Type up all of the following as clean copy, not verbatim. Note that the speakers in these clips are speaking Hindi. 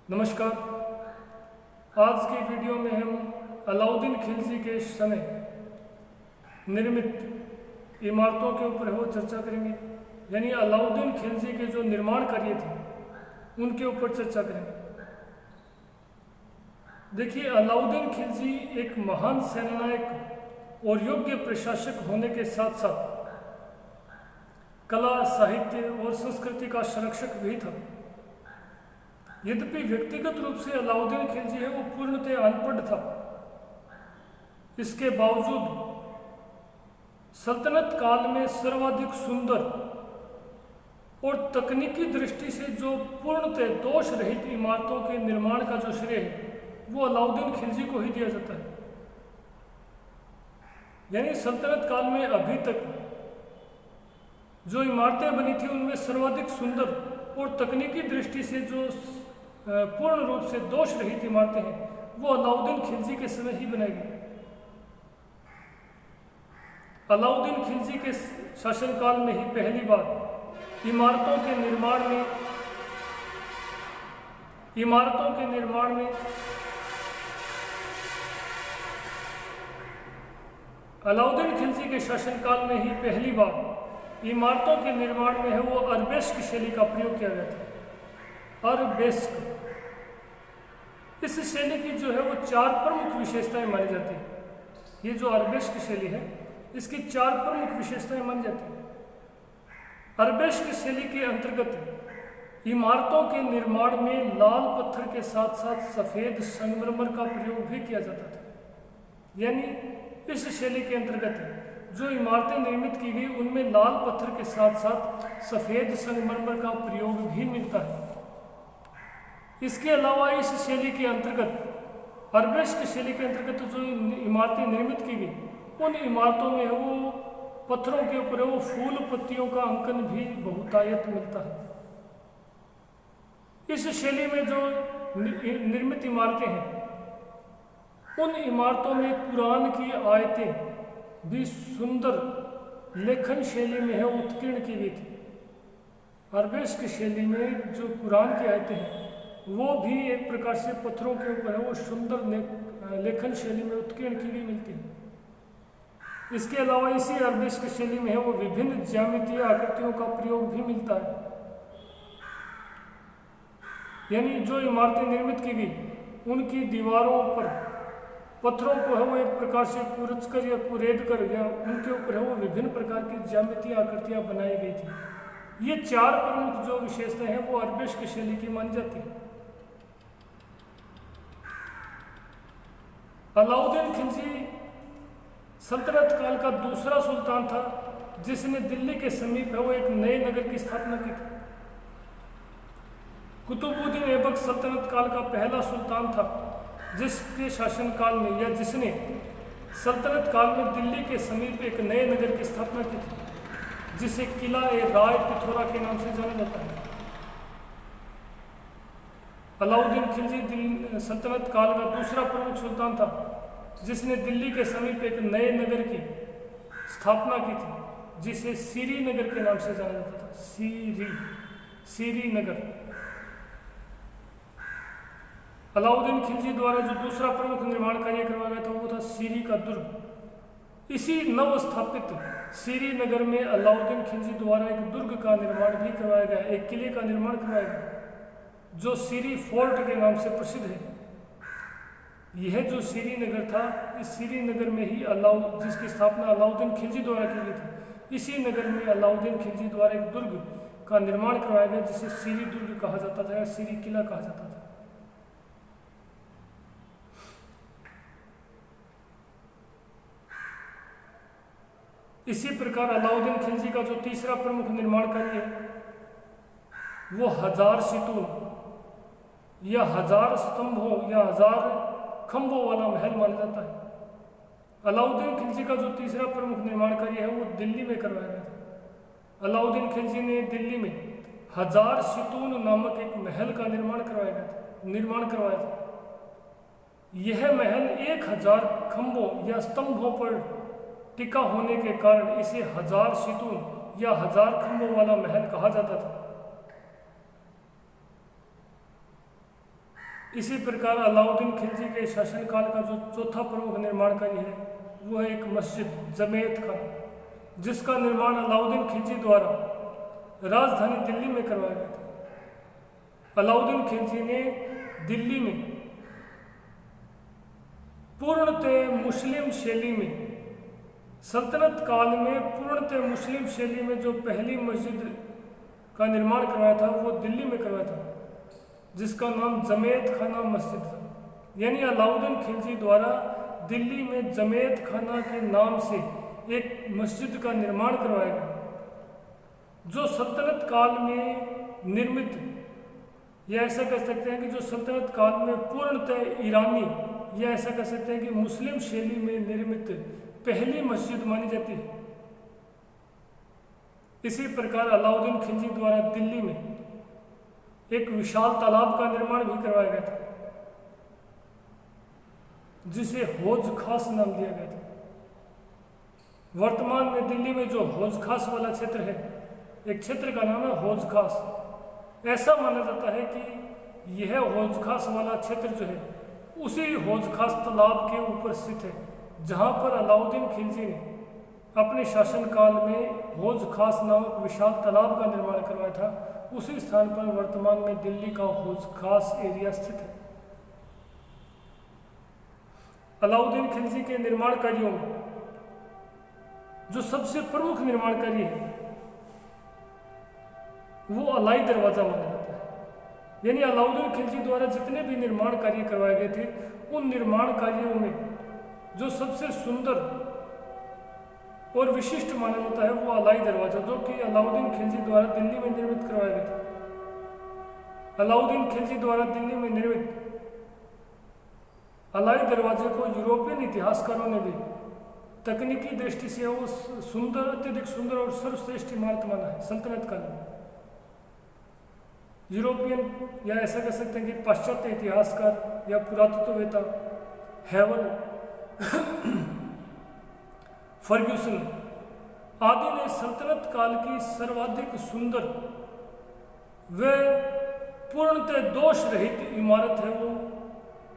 नमस्कार। आज की वीडियो में हम अलाउद्दीन खिलजी के समय निर्मित इमारतों के ऊपर वो चर्चा करेंगे, यानी अलाउद्दीन खिलजी के जो निर्माण कार्य थे उनके ऊपर चर्चा करेंगे। देखिए, अलाउद्दीन खिलजी एक महान सेनानायक और योग्य प्रशासक होने के साथ साथ कला, साहित्य और संस्कृति का संरक्षक भी था। यद्यपि व्यक्तिगत रूप से अलाउद्दीन खिलजी है वो पूर्णतः अनपढ़ था, इसके बावजूद सल्तनत काल में सर्वाधिक सुंदर और तकनीकी दृष्टि से जो पूर्णतः दोष रहित इमारतों के निर्माण का जो श्रेय है वो अलाउद्दीन खिलजी को ही दिया जाता है। यानी सल्तनत काल में अभी तक जो इमारतें बनी थी उनमें सर्वाधिक सुंदर और तकनीकी दृष्टि से जो पूर्ण रूप से दोष रहित इमारतें हैं वो अलाउद्दीन खिलजी के समय ही बनाई गई। अलाउद्दीन खिलजी के शासनकाल में ही पहली बार इमारतों के निर्माण में अलाउद्दीन खिलजी के शासनकाल में ही पहली बार इमारतों के निर्माण में है वो अरबेस्क शैली का प्रयोग किया गया था। अरबेस्क, इस शैली की जो है वो 4 प्रमुख विशेषताएं मानी जाती है। ये जो अरबेस्क शैली है इसकी 4 प्रमुख विशेषताएं मानी जाती है। अरबेस्क शैली के अंतर्गत इमारतों के निर्माण में लाल पत्थर के साथ साथ सफ़ेद संगमरमर का प्रयोग भी किया जाता था। यानी इस शैली के अंतर्गत जो इमारतें निर्मित की गई उनमें लाल पत्थर के साथ साथ सफ़ेद संगमरमर का प्रयोग भी मिलता है। इसके अलावा इस शैली के अंतर्गत अरबेस्क शैली के अंतर्गत जो इमारतें निर्मित की गई उन इमारतों में वो पत्थरों के ऊपर वो फूल पत्तियों का अंकन भी बहुतायत मिलता है। इस शैली में जो निर्मित इमारतें हैं उन इमारतों में कुरान की आयतें भी सुंदर लेखन शैली में है उत्कीर्ण की गई थी। अरबेस्क शैली में जो कुरान की आयतें हैं वो भी एक प्रकार से पत्थरों के ऊपर है वो सुंदर लेखन शैली में उत्कीर्ण की गई मिलती है। इसके अलावा इसी अरबेस्क शैली में है वो विभिन्न ज्यामितीय आकृतियों का प्रयोग भी मिलता है। यानी जो इमारतें निर्मित की गई उनकी दीवारों पर पत्थरों को है वो एक प्रकार से कुरच कर या कुरेद कर या उनके ऊपर है वो विभिन्न प्रकार की ज्यामितीय आकृतियां बनाई गई थी। ये 4 प्रमुख जो विशेषताएं हैं वो अरबेस्क शैली की मानी जाती है। अलाउद्दीन खिलजी सल्तनत काल का दूसरा सुल्तान था जिसने दिल्ली के समीप है वो एक नए नगर की स्थापना की थी। कुतुबुद्दीन ऐबक सल्तनत काल का पहला सुल्तान था जिसके शासनकाल में या जिसने सल्तनत काल में दिल्ली के समीप एक नए नगर की स्थापना की थी जिसे किला ए राय पिथौरा के नाम से जाना जाता है। अलाउद्दीन खिलजी सल्तनत काल का दूसरा प्रमुख सुल्तान था जिसने दिल्ली के समीप एक नए नगर की स्थापना की थी जिसे सीरी नगर के नाम से जाना जाता था। सीरी नगर। अलाउद्दीन खिलजी द्वारा जो दूसरा प्रमुख निर्माण कार्य करवाया गया था वो था सीरी का दुर्ग। इसी नव स्थापित सीरी नगर में अलाउद्दीन खिलजी द्वारा एक दुर्ग का निर्माण भी करवाया गया, एक किले का निर्माण करवाया गया जो सीरी फोर्ट के नाम से प्रसिद्ध है। यह जो सीरी नगर था इस सीरी नगर में ही जिसकी स्थापना अलाउद्दीन खिलजी द्वारा की गई थी, इसी नगर में अलाउद्दीन खिलजी द्वारा एक दुर्ग का निर्माण करवाया गया जिसे सीरी दुर्ग कहा जाता था या सीरी किला कहा जाता था। इसी प्रकार अलाउद्दीन खिलजी का जो तीसरा प्रमुख निर्माण कार्य है वो 1000 सितून या 1000 स्तंभों या 1000 खंभों वाला महल माना जाता है। अलाउद्दीन खिलजी का जो तीसरा प्रमुख निर्माण कार्य है वो दिल्ली में करवाया गया था। अलाउद्दीन खिलजी ने दिल्ली में 1000 सितून नामक एक महल का निर्माण करवाया था। यह महल 1000 खंभों या स्तंभों पर टिका होने के कारण इसे 1000 सितून या 1000 खंभों वाला महल कहा जाता था। इसी प्रकार अलाउद्दीन खिलजी के शासनकाल का जो चौथा प्रमुख निर्माण कार्य है वो है एक मस्जिद जमेयत खाना, जिसका निर्माण अलाउद्दीन खिलजी द्वारा राजधानी दिल्ली में करवाया गया था। अलाउद्दीन खिलजी ने दिल्ली में पूर्णतः मुस्लिम शैली में, सल्तनत काल में पूर्णतः मुस्लिम शैली में जो पहली मस्जिद का निर्माण करवाया था वो दिल्ली में करवाया था, जिसका नाम जमेयत खाना मस्जिद था। यानी अलाउद्दीन खिलजी द्वारा दिल्ली में जमेयत खाना के नाम से एक मस्जिद का निर्माण करवाया गया, जो सल्तनत काल में निर्मित, या ऐसा कह सकते हैं कि जो सल्तनत काल में पूर्णतः ईरानी, या ऐसा कह सकते हैं कि मुस्लिम शैली में निर्मित पहली मस्जिद मानी जाती है। इसी प्रकार अलाउद्दीन खिलजी द्वारा दिल्ली में एक विशाल तालाब का निर्माण भी करवाया गया था, जिसे हौज खास नाम दिया गया था। वर्तमान में दिल्ली में जो हौज खास वाला क्षेत्र है, एक क्षेत्र का नाम है हौज खास। ऐसा माना जाता है कि यह हौज खास वाला क्षेत्र जो है उसी हौज खास तालाब के ऊपर स्थित है, जहां पर अलाउद्दीन खिलजी ने अपने शासनकाल में हौज खास नामक विशाल तालाब का निर्माण करवाया था। उसी स्थान पर वर्तमान में दिल्ली का हौज खास एरिया स्थित है। अलाउद्दीन खिलजी के निर्माण कार्यों में जो सबसे प्रमुख निर्माण कार्य है वो अलाई दरवाजा माना जाता है। यानी अलाउद्दीन खिलजी द्वारा जितने भी निर्माण कार्य करवाए गए थे, उन निर्माण कार्यों में जो सबसे सुंदर और विशिष्ट माना जाता है वो अलाई दरवाजा, जो कि अलाउद्दीन खिलजी द्वारा दिल्ली में निर्मित करवाया गया था। अलाउद्दीन खिलजी द्वारा दिल्ली में निर्मित अलाई दरवाजे को यूरोपियन इतिहासकारों ने भी तकनीकी दृष्टि से वो सुंदर, अत्यधिक सुंदर और सर्वश्रेष्ठ इमारत माना है सल्तनत काल में। यूरोपियन, या ऐसा कह सकते हैं कि पाश्चात्य इतिहासकार या पुरातत्ववेत्ता हेवल, फर्ग्यूसन आदि ने सल्तनत काल की सर्वाधिक सुंदर व पूर्णतः दोष रहित इमारत है वो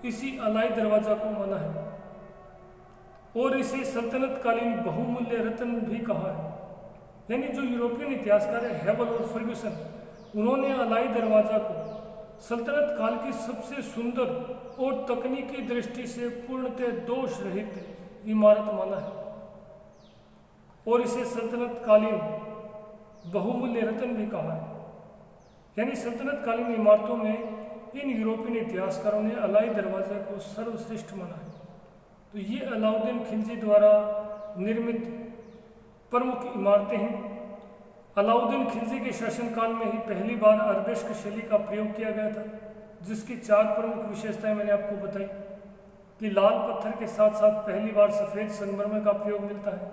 इसी अलाई दरवाजा को माना है, और इसे सल्तनत कालीन बहुमूल्य रत्न भी कहा है। यानी जो यूरोपियन इतिहासकार है हेवल और फर्ग्यूसन, उन्होंने अलाई दरवाजा को सल्तनत काल की सबसे सुंदर और तकनीकी दृष्टि से पूर्णतः दोष रहित इमारत माना है, और इसे सल्तनत कालीन बहुमूल्य रत्न भी कहा है। यानी सल्तनत कालीन इमारतों में इन यूरोपियन इतिहासकारों ने अलाई दरवाजे को सर्वश्रेष्ठ माना है। तो ये अलाउद्दीन खिलजी द्वारा निर्मित प्रमुख इमारतें हैं। अलाउद्दीन खिलजी के शासनकाल में ही पहली बार अरबेस्क शैली का प्रयोग किया गया था, जिसकी 4 प्रमुख विशेषताएं मैंने आपको बताई कि लाल पत्थर के साथ साथ पहली बार सफ़ेद संगमरमर का प्रयोग मिलता है।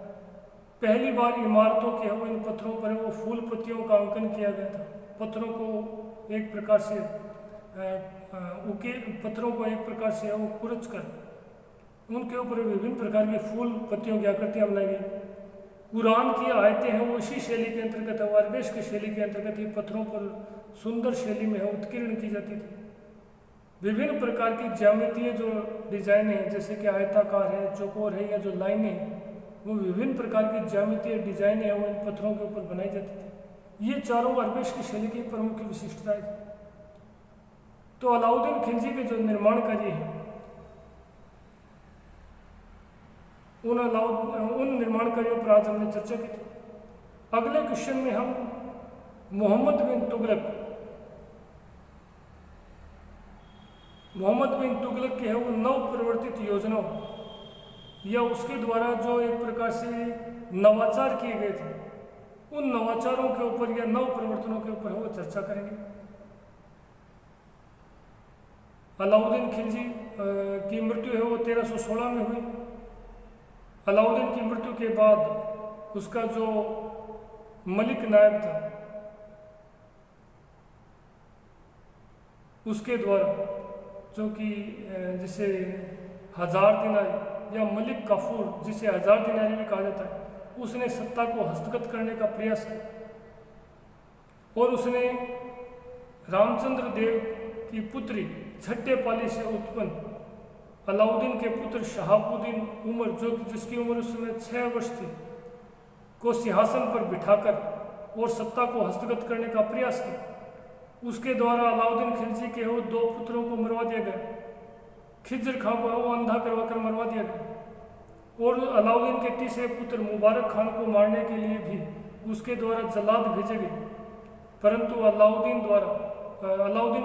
पहली बार इमारतों के वो इन पत्थरों पर वो फूल पत्तियों का अंकन किया गया था। पत्थरों को एक प्रकार से पत्थरों को एक प्रकार से वो कुरच कर उनके ऊपर विभिन्न प्रकार की फूल पत्तियों की आकृतियाँ बनाई गई। कुरान की आयतें हैं वो इसी शैली के अंतर्गत है, वो अरबेस्क शैली के अंतर्गत ही पत्थरों पर सुंदर शैली में है उत्कीर्ण की जाती थी। विभिन्न प्रकार की ज्यामितीय जो डिजाइन है, जैसे कि आयताकार है, चौकोर है, या जो लाइनें हैं, वो विभिन्न प्रकार की ज्यामितीय डिजाइन है वो इन पत्थरों के ऊपर बनाई जाती थी। ये चारों अरबेस्क शैली की प्रमुख विशिष्टताएं थी। तो अलाउद्दीन खिलजी के जो निर्माण कार्य है उन निर्माण कार्यों पर आज हमने चर्चा की थी। अगले क्वेश्चन में हम मोहम्मद बिन तुगलक की है वो नव परिवर्तित योजनाओं या उसके द्वारा जो एक प्रकार से नवाचार किए गए थे, उन नवाचारों के ऊपर या नव परिवर्तनों के ऊपर वो चर्चा करेंगे। अलाउद्दीन खिलजी की मृत्यु है वो 1316 में हुई। अलाउद्दीन की मृत्यु के बाद उसका जो मलिक नायब था उसके द्वारा, जो कि जिसे 1000 दिनारी या मलिक काफूर जिसे 1000 दिनारी भी कहा जाता है, उसने सत्ता को हस्तगत करने का प्रयास किया और उसने रामचंद्र देव की पुत्री झट्यपाली से उत्पन्न अलाउद्दीन के पुत्र शहाबुद्दीन उमर, जिसकी उम्र उस समय 6 वर्ष थी, को सिंहासन पर बिठाकर और सत्ता को हस्तगत करने का प्रयास किया। उसके द्वारा अलाउद्दीन खिलजी के वो 2 पुत्रों को मरवा दिया गया। खिज्र खां को वो अंधा करवाकर मरवा दिया गया और अलाउद्दीन के तीसरे पुत्र मुबारक खान को मारने के लिए भी उसके द्वारा जल्लाद भेजे गए, परंतु अलाउद्दीन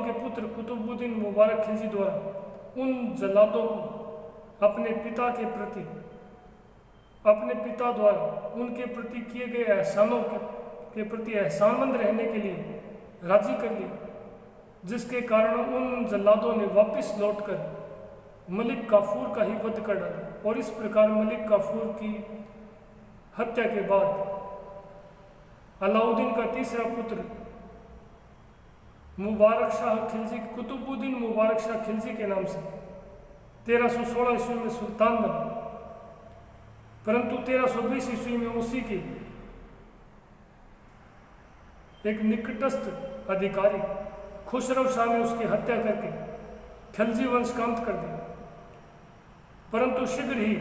के पुत्र कुतुबुद्दीन मुबारक खिलजी द्वारा उन जल्लादों को अपने पिता द्वारा उनके प्रति किए गए एहसानों के प्रति एहसानमंद रहने के लिए राजी कर लिया, जिसके कारण उन जल्लादों ने वापस लौटकर मलिक काफूर का ही वध कर डाला। और इस प्रकार मलिक काफूर की हत्या के बाद अलाउद्दीन का तीसरा पुत्र मुबारक शाह खिलजी, कुतुबुद्दीन मुबारक शाह खिलजी के नाम से 1316 ईस्वी में सुल्तान बना, परंतु 1320 ईस्वी में उसी के एक निकटस्थ अधिकारी खुसरो शाह ने उसकी हत्या करके खिलजी वंश का अंत कर दिया। परंतु शीघ्र ही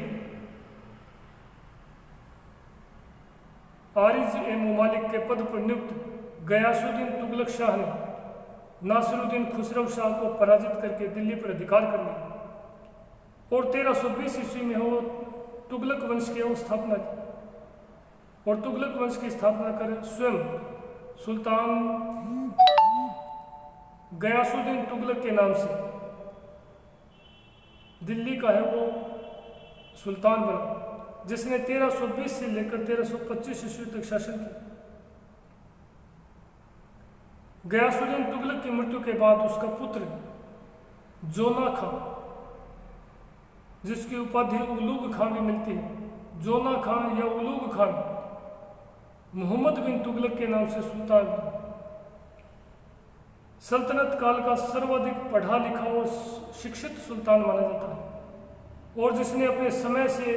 आरिज ए मुमालिक के पद पर नियुक्त गयासुद्दीन तुगलक शाह ने नासिरुद्दीन खुसरो शाह को पराजित करके दिल्ली पर अधिकार कर लिया और 1320 ईस्वी में वो तुगलक वंश की स्थापना की और तुगलक वंश की स्थापना कर स्वयं सुल्तान गयासुद्दीन तुगलक के नाम से दिल्ली का है वो सुल्तान बना, जिसने 1320 से लेकर 1325 ईस्वी तक शासन किया। गयासुद्दीन तुगलक की मृत्यु के बाद उसका पुत्र जोना खां, जिसकी उपाधि उलूग खां भी मिलती है, जोना खां या उलूग खान मोहम्मद बिन तुगलक के नाम से सुल्तान बना। सल्तनत काल का सर्वाधिक पढ़ा लिखा और शिक्षित सुल्तान माना जाता है और जिसने अपने समय से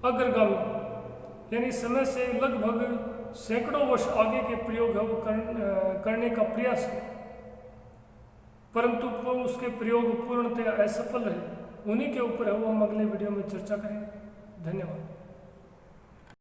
अग्रगामी यानी समय से लगभग सैकड़ों वर्ष आगे के प्रयोग है वो करने का प्रयास किया, परंतु उसके प्रयोग पूर्णतः असफल रहे। उन्हीं के ऊपर है वो हम अगले वीडियो में चर्चा करेंगे। धन्यवाद।